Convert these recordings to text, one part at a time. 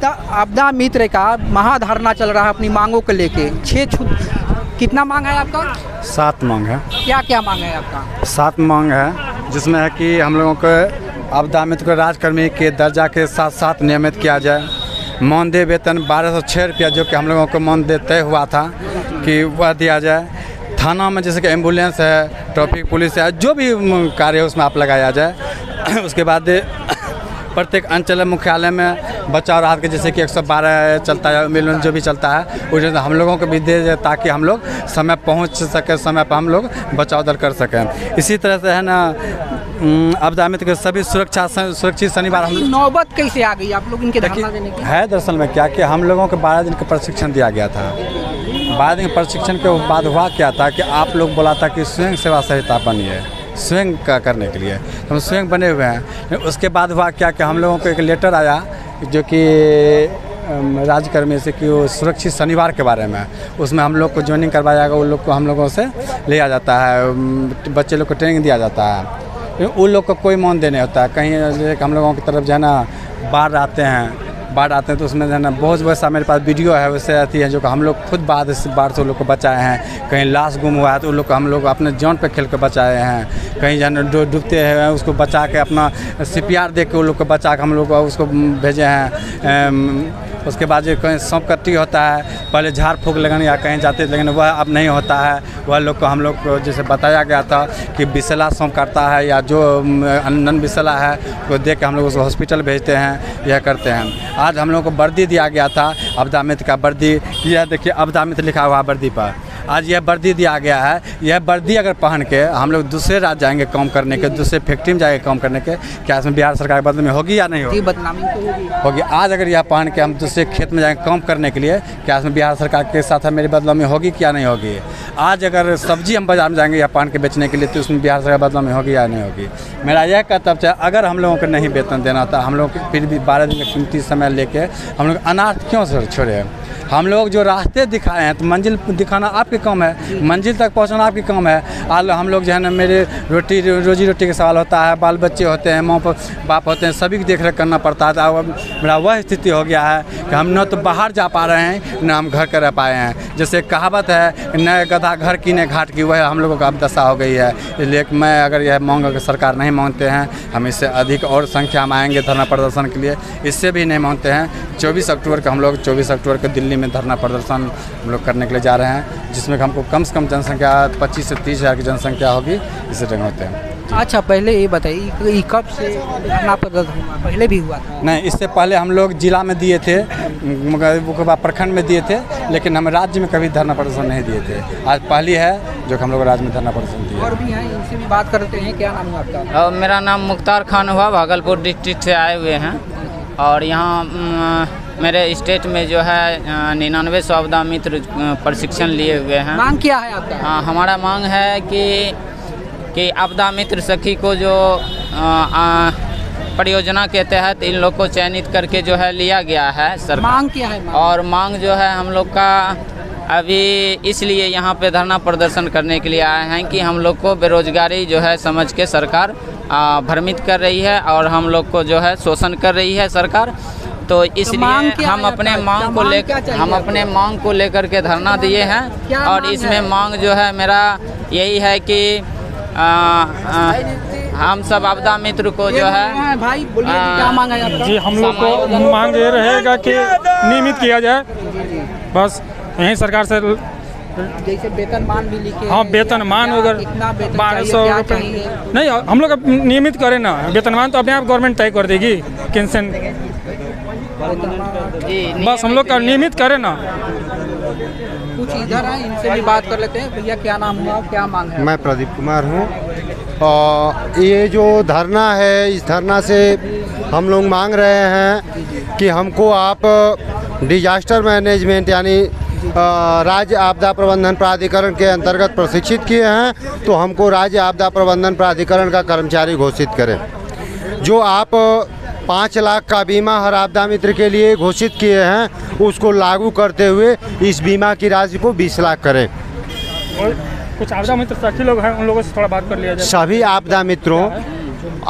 आपदा मित्र का महाधरना चल रहा है अपनी मांगों को लेके। कितना मांग है आपका? 7 मांग है। क्या क्या मांग है आपका? 7 मांग है, जिसमें है कि हम लोगों को आपदा मित्र को राजकर्मी के दर्जा के साथ साथ नियमित किया जाए। मानदेय वेतन 1206 रुपया जो कि हम लोगों को मानदेय तय हुआ था कि वह दिया जाए। थाना में जैसे कि एम्बुलेंस है, ट्रैफिक पुलिस है, जो भी कार्य है उसमें आप लगाया जाए। उसके बाद प्रत्येक अंचल मुख्यालय में बचाव राहत के जैसे कि 112 चलता है, एम्बुलेंस जो भी चलता है वो जो हम लोगों को भी दे जाए ताकि हम लोग समय पहुंच सके, समय पर हम लोग बचाव दल कर सकें। इसी तरह से है ना आपदा मित्र के सभी सुरक्षित शनिवार हम नौबत कैसे आ गई आप लोग इनके धरना देने की? है दरअसल में क्या कि हम लोगों को 12 दिन का प्रशिक्षण दिया गया था। 12 दिन प्रशिक्षण के बाद हुआ क्या था कि आप लोग बोला था कि स्वयं सेवा सहायता बनिए, स्वयं का करने के लिए हम स्वयं बने हुए हैं। उसके बाद हुआ क्या कि हम लोगों को एक लेटर आया जो कि राजकर्मी से कि वो सुरक्षित शनिवार के बारे में, उसमें हम लोग को ज्वाइनिंग करवाया गया। उन लोग को हम लोगों से लिया जाता है, बच्चे लोग को ट्रेनिंग दिया जाता है। उन लोग को कोई मानदेय नहीं होता है। कहीं हम लोगों की तरफ जो है ना बाढ़ आते हैं तो उसमें जो है ना बहुत वैसा मेरे पास वीडियो है, वैसे आती है जो कि हम लोग खुद बाढ़ से उन लोग को बचाए हैं। कहीं लाश गुम हुआ है तो उन लोग को हम लोग अपने जान पे खेल कर बचाए हैं। कहीं जो है डूबते हैं उसको बचा के अपना CPR दे के उन लोग को बचा के हम लोग उसको भेजे हैं। उसके बाद जो कहीं सांप कट्टी होता है, पहले झाड़ फूँक लगन या कहीं जाते, लेकिन वह अब नहीं होता है। वह लोग को हम लोग को जैसे बताया गया था कि विषैला सांप काटता है या जो नन विषैला है वो देख के हम लोग उसको हॉस्पिटल भेजते हैं, यह करते हैं। आज हम लोग को वर्दी दिया गया था, आपदा मित्र का वर्दी। यह देखिए आपदा मित्र लिखा हुआ वर्दी पर आज यह वर्दी दिया गया है। यह वर्दी अगर पहन के हम लोग दूसरे राज्य जाएंगे काम करने के, दूसरे फैक्ट्री में जाएंगे काम करने के, क्या इसमें बिहार सरकार के बदले में होगी या नहीं होगी? बदनामी होगी। आज अगर यह पहन के हम दूसरे खेत में जाएंगे काम करने के लिए, क्या इसमें बिहार सरकार के साथ मेरी बदनामी होगी क्या नहीं होगी? आज अगर सब्जी हम बाजार में जाएंगे या पहन के बेचने के लिए तो उसमें बिहार सरकार बदनामी होगी या नहीं होगी? मेरा यह कर्तव्य है, अगर हम लोगों को नहीं वेतन देना था, हम लोग फिर भी 12 दिन का कीमती समय लेके हम लोग अनाथ क्यों छोड़े? हम लोग जो रास्ते दिखाए हैं तो मंजिल दिखाना आपके काम है, मंजिल तक पहुंचाना आपके काम है। आज हम लोग जो है ना मेरे रोजी रोटी का सवाल होता है, बाल बच्चे होते हैं, माँ बाप होते हैं, सभी की देख रेख करना पड़ता है। अब मेरा वह स्थिति हो गया है कि हम न तो बाहर जा पा रहे हैं न हम घर कर रह पाए हैं। जैसे कहावत है न गधा घर कीने घाट की, वह हम लोगों का अब दशा हो गई है। इसलिए मैं अगर यह मांग अगर सरकार नहीं मांगते हैं, हम इससे अधिक और संख्या में आएंगे धरना प्रदर्शन के लिए। इससे भी नहीं मांगते हैं 24 अक्टूबर को हम लोग 24 अक्टूबर को दिल्ली में धरना प्रदर्शन हम लोग करने के लिए जा रहे हैं, जिसमें हमको कम से कम जनसंख्या 25 से 30 हज़ार की जनसंख्या होगी, इसे जगह होते हैं। अच्छा, पहले ये बताइए कब से धरना प्रदर्शन हुआ? पहले भी हुआ था? नहीं, इससे पहले हम लोग जिला में दिए थे, मगर उसके बाद प्रखंड में दिए थे, लेकिन हम राज्य में कभी धरना प्रदर्शन नहीं दिए थे। आज पहली है जो हम लोग राज्य में धरना प्रदर्शन दिए। और भी हैं, इनसे भी बात करते हैं। क्या नाम है आपका? मेरा नाम मुख्तार खान हुआ, भागलपुर डिस्ट्रिक्ट से आए हुए हैं। और यहाँ मेरे स्टेट में जो है 99 आपदा मित्र प्रशिक्षण लिए हुए हैं। मांग क्या है आपका? हमारा मांग है कि आपदा मित्र सखी को जो परियोजना के तहत इन लोग को चयनित करके जो है लिया गया है सरकार। मांग क्या है? और मांग जो है हम लोग का अभी इसलिए यहाँ पे धरना प्रदर्शन करने के लिए आए हैं कि हम लोग को बेरोजगारी जो है समझ के सरकार भ्रमित कर रही है और हम लोग को जो है शोषण कर रही है सरकार। तो इसलिए हम अपने मांग को लेकर के धरना दिए हैं। और इसमें मांग जो है मेरा यही है कि हम सब आपदा मित्र को जो है भाई बोलिए क्या मांग है आपका? जी, हम लोग को मांग ये रहेगा कि नियमित किया जाए, बस यहीं सरकार से। जैसे वेतनमान भी लिखे, हाँ वेतनमान अगर 1200 रुपये नहीं, हम लोग नियमित करें ना। वेतनमान तो अपने आप गवर्नमेंट तय कर देगी कैंसन, बस हम लोग का नियमित करें ना। कुछ इधर है, इनसे भी बात कर लेते हैं। भैया क्या नाम हुआ, क्या मांग है? मैं प्रदीप कुमार हूँ। ये जो धरना है, इस धरना से हम लोग मांग रहे हैं कि हमको आप डिजास्टर मैनेजमेंट यानी राज्य आपदा प्रबंधन प्राधिकरण के अंतर्गत प्रशिक्षित किए हैं, तो हमको राज्य आपदा प्रबंधन प्राधिकरण का कर्मचारी घोषित करें। जो आप 5 लाख का बीमा हर आपदा मित्र के लिए घोषित किए हैं, उसको लागू करते हुए इस बीमा की राशि को 20 लाख करें। और कुछ आपदा मित्र सखी लोग हैं, उन लोगों से थोड़ा बात कर लिया जाए। सभी आपदा मित्रों,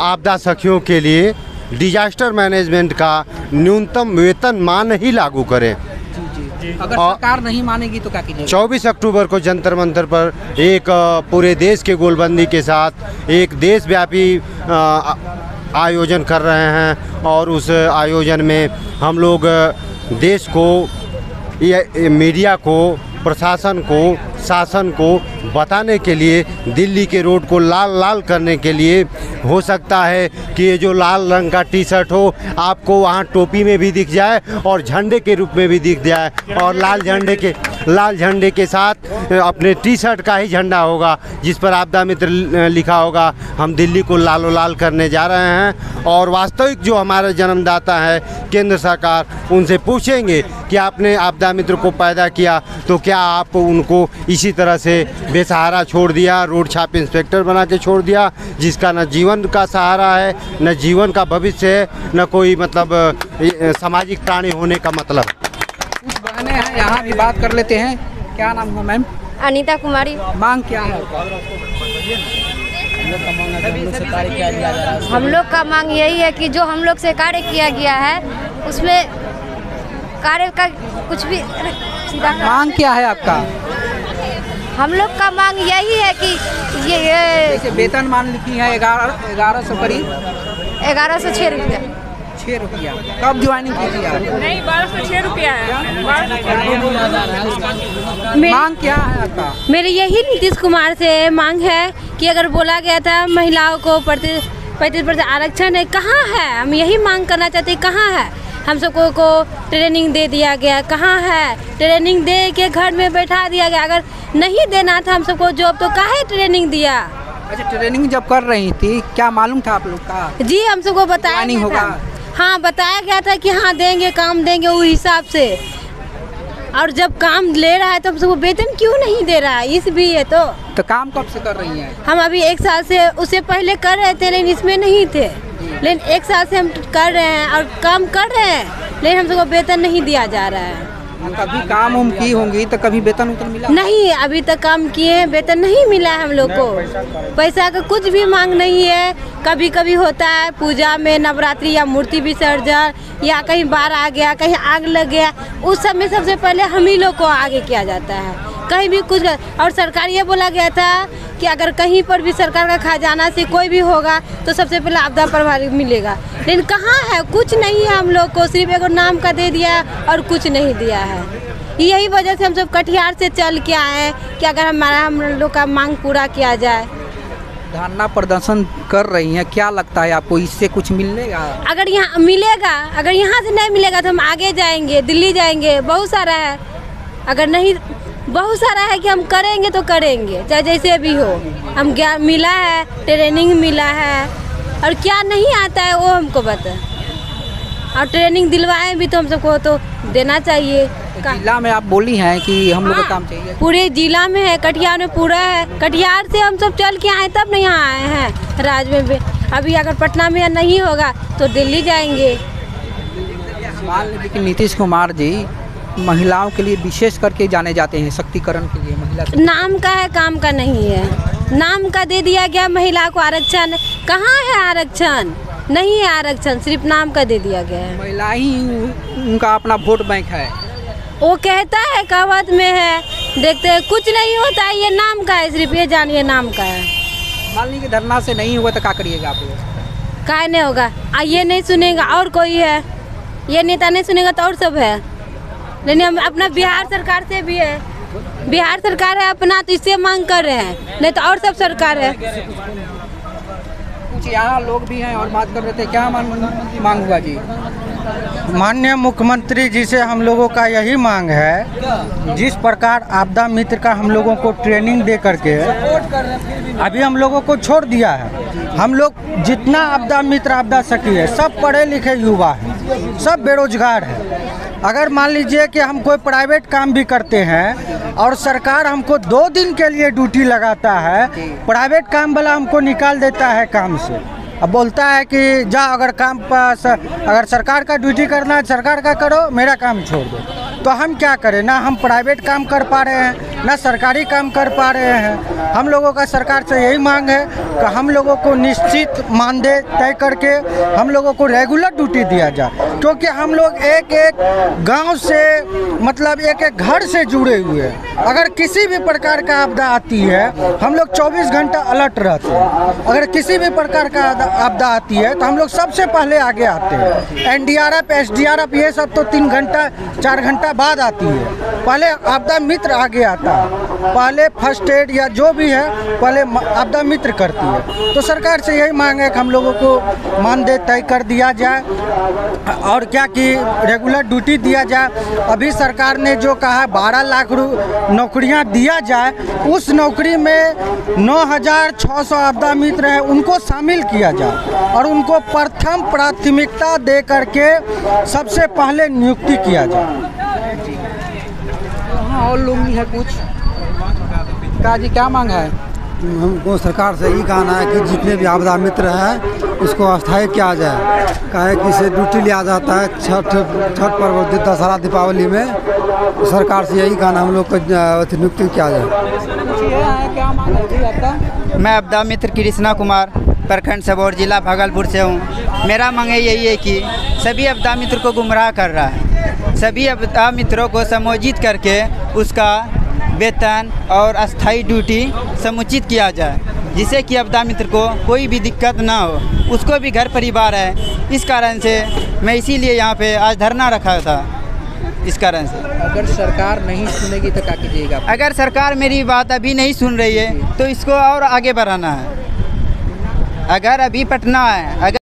आपदा सखियों के लिए डिजास्टर मैनेजमेंट का न्यूनतम वेतनमान ही लागू करें। अगर सरकार नहीं मानेगी तो क्या कीजिएगा? 24 अक्टूबर को जंतर मंतर पर एक पूरे देश के गोलबंदी के साथ एक देशव्यापी आयोजन कर रहे हैं और उस आयोजन में हम लोग देश को, मीडिया को, प्रशासन को, शासन को बताने के लिए दिल्ली के रोड को लाल लाल करने के लिए, हो सकता है कि ये जो लाल रंग का टी शर्ट हो आपको वहाँ टोपी में भी दिख जाए और झंडे के रूप में भी दिख जाए, और लाल झंडे के साथ अपने टी शर्ट का ही झंडा होगा जिस पर आपदा मित्र लिखा होगा। हम दिल्ली को लालो लाल करने जा रहे हैं और वास्तविक जो हमारे जन्मदाता है केंद्र सरकार, उनसे पूछेंगे कि आपने आपदा मित्र को पैदा किया तो क्या आप उनको इसी तरह से बेसहारा छोड़ दिया, रोड छाप इंस्पेक्टर बना के छोड़ दिया, जिसका न जीवन का सहारा है, न जीवन का भविष्य है, न कोई मतलब सामाजिक प्राणी होने का मतलब। कुछ बहनें हैं, यहाँ भी बात कर लेते हैं। क्या नाम है मैम? अनीता कुमारी। मांग क्या है? हम लोग का मांग यही है कि जो हम लोग से कार्य किया गया है उसमें कार्य का कुछ भी मांग क्या है आपका? हम लोग का मांग यही है कि ये जैसे वेतन मान लिखी है 1100 करीब 1106 रुपया। 6 रुपया। कब ज्वाइनिंग की थी आप? नहीं, 1206 रुपया है। मांग क्या है आपका? मेरी यही नीतीश कुमार से मांग है कि अगर बोला गया था महिलाओं को 35% आरक्षण है, कहाँ है? हम यही मांग करना चाहते हैं, कहाँ है? हम सबको को ट्रेनिंग दे दिया गया, कहाँ है? ट्रेनिंग दे के घर में बैठा दिया गया। अगर नहीं देना था हम सबको जॉब तो काहे ट्रेनिंग दिया? अच्छा, ट्रेनिंग जब कर रही थी क्या मालूम था आप लोग का? जी, हम सबको बताया नहीं होगा। हाँ, बताया गया था कि हाँ देंगे, काम देंगे उस हिसाब से। और जब काम ले रहा है तो हम सबको वेतन क्यों नहीं दे रहा है? इस भी है तो काम कब से कर रही हैं? हम अभी 1 साल से, उससे पहले कर रहे थे लेकिन इसमें नहीं थे, लेकिन 1 साल से हम कर रहे हैं और काम कर रहे हैं, लेकिन हम सबको वेतन नहीं दिया जा रहा है। कभी काम उम की होंगी तो कभी वेतन उतन मिला? नहीं, अभी तक काम किए हैं, वेतन नहीं मिला है हम लोग को। पैसा का कुछ भी मांग नहीं है। कभी कभी होता है पूजा में, नवरात्रि या मूर्ति विसर्जन या कहीं बाढ़ आ गया, कहीं आग लग गया, उस समय सबसे पहले हम ही लोग को आगे किया जाता है। कहीं भी कुछ, और सरकार ये बोला गया था कि अगर कहीं पर भी सरकार का खजाना से कोई भी होगा तो सबसे पहले आपदा प्रभारी मिलेगा, लेकिन कहाँ है? कुछ नहीं है। हम लोग को सिर्फ एक नाम का दे दिया और कुछ नहीं दिया है। यही वजह से हम सब कटिहार से चल के आए हैं कि अगर हम लोग का मांग पूरा किया जाए। धरना प्रदर्शन कर रही हैं, क्या लगता है आपको इससे कुछ मिलेगा? अगर यहाँ मिलेगा, अगर यहाँ से नहीं मिलेगा तो हम आगे जाएंगे, दिल्ली जाएंगे, बहुत सारा है। अगर नहीं, बहुत सारा है कि हम करेंगे तो करेंगे, चाहे जैसे भी हो। हम क्या मिला है, ट्रेनिंग मिला है, और क्या नहीं आता है वो हमको बता, और ट्रेनिंग दिलवाए भी तो हम सबको तो देना चाहिए। जिला में आप बोली हैं कि हम लोग को काम चाहिए, पूरे जिला में है, कटिहार में पूरा है। कटिहार से हम सब चल के आए तब नहीं यहाँ आए हैं राज्य में भी। अभी अगर पटना में नहीं होगा तो दिल्ली जाएंगे। मान लीजिए कि नीतीश कुमार जी महिलाओं के लिए विशेष करके जाने जाते हैं, शक्तिकरण के लिए। महिला नाम का है, काम का नहीं है। नाम का दे दिया गया महिला को आरक्षण, कहाँ है आरक्षण? नहीं है आरक्षण, सिर्फ नाम का दे दिया गया है। महिला ही उनका अपना वोट बैंक है, वो कहता है, कहावत में है, देखते हैं कुछ नहीं होता है। ये नाम का है, सिर्फ ये जानिए नाम का है। मान लीजिए धरना से नहीं हुआ तो क्या करिएगा आप लोग? काहे नहीं होगा? ये नहीं सुनेगा और कोई है, ये नेता नहीं सुनेगा तो और सब है। लेकिन हम अपना बिहार सरकार से भी है, बिहार सरकार है अपना, तो इससे मांग कर रहे हैं, नहीं तो और सब सरकार है। कुछ यहाँ लोग भी हैं और बात कर रहे थे, क्या मांग हुआ जी? माननीय मुख्यमंत्री जी से हम लोगों का यही मांग है, जिस प्रकार आपदा मित्र का हम लोगों को ट्रेनिंग दे करके अभी हम लोगों को छोड़ दिया है। हम लोग जितना आपदा मित्र, आपदा सखी है, सब पढ़े लिखे युवा हैं, सब बेरोजगार हैं। अगर मान लीजिए कि हम कोई प्राइवेट काम भी करते हैं और सरकार हमको 2 दिन के लिए ड्यूटी लगाता है, प्राइवेट काम वाला हमको निकाल देता है काम से। अब बोलता है कि जा, अगर काम पास, अगर सरकार का ड्यूटी करना है सरकार का करो, मेरा काम छोड़ दो। तो हम क्या करें? ना हम प्राइवेट काम कर पा रहे हैं ना सरकारी काम कर पा रहे हैं। हम लोगों का सरकार से यही मांग है कि हम लोगों को निश्चित मानदेय तय करके हम लोगों को रेगुलर ड्यूटी दिया जाए, क्योंकि हम लोग एक एक गांव से मतलब एक एक घर से जुड़े हुए हैं। अगर किसी भी प्रकार का आपदा आती है हम लोग 24 घंटा अलर्ट रहते हैं। अगर किसी भी प्रकार का आपदा आती है तो हम लोग सबसे पहले आगे आते हैं। एनडीआरएफ, एसडीआरएफ ये सब तो 3 घंटा 4 घंटा बाद आती है, पहले आपदा मित्र आगे आता है। पहले फर्स्ट एड या जो भी है पहले आपदा मित्र करती है। तो सरकार से यही मांग है कि हम लोगों को मानदेय तय कर दिया जाए और क्या कि रेगुलर ड्यूटी दिया जाए। अभी सरकार ने जो कहा 12 लाख नौकरियां दिया जाए, उस नौकरी में 9,600 आपदा मित्र हैं उनको शामिल किया जाए और उनको प्रथम प्राथमिकता दे करके सबसे पहले नियुक्ति किया जाए। हाँ, और लोग भी है कुछ का जी, क्या मांग है? हमको सरकार से यही कहना है कि जितने भी आपदा मित्र हैं उसको अस्थायी किया जाए। काहे कि इसे ड्यूटी लिया जाता है छठ पर्व, दशहरा, दीपावली में। सरकार से यही कहना हम लोग को नियुक्ति किया जाए। क्या मांग है जी आपका? मैं आपदा मित्र कृष्णा कुमार, प्रखंड सबौर, जिला भागलपुर से हूँ। मेरा मांग यही है कि सभी आपदा मित्र को गुमराह कर रहा है। सभी आपदा मित्रों को समायोजित करके उसका वेतन और अस्थायी ड्यूटी समुचित किया जाए, जिससे कि आपदा मित्र को कोई भी दिक्कत ना हो। उसको भी घर परिवार है, इस कारण से मैं इसीलिए यहाँ पे आज धरना रखा था। इस कारण से अगर सरकार नहीं सुनेगी तो क्या कीजिएगा? अगर सरकार मेरी बात अभी नहीं सुन रही है तो इसको और आगे बढ़ाना है। अगर अभी पटना है, अगर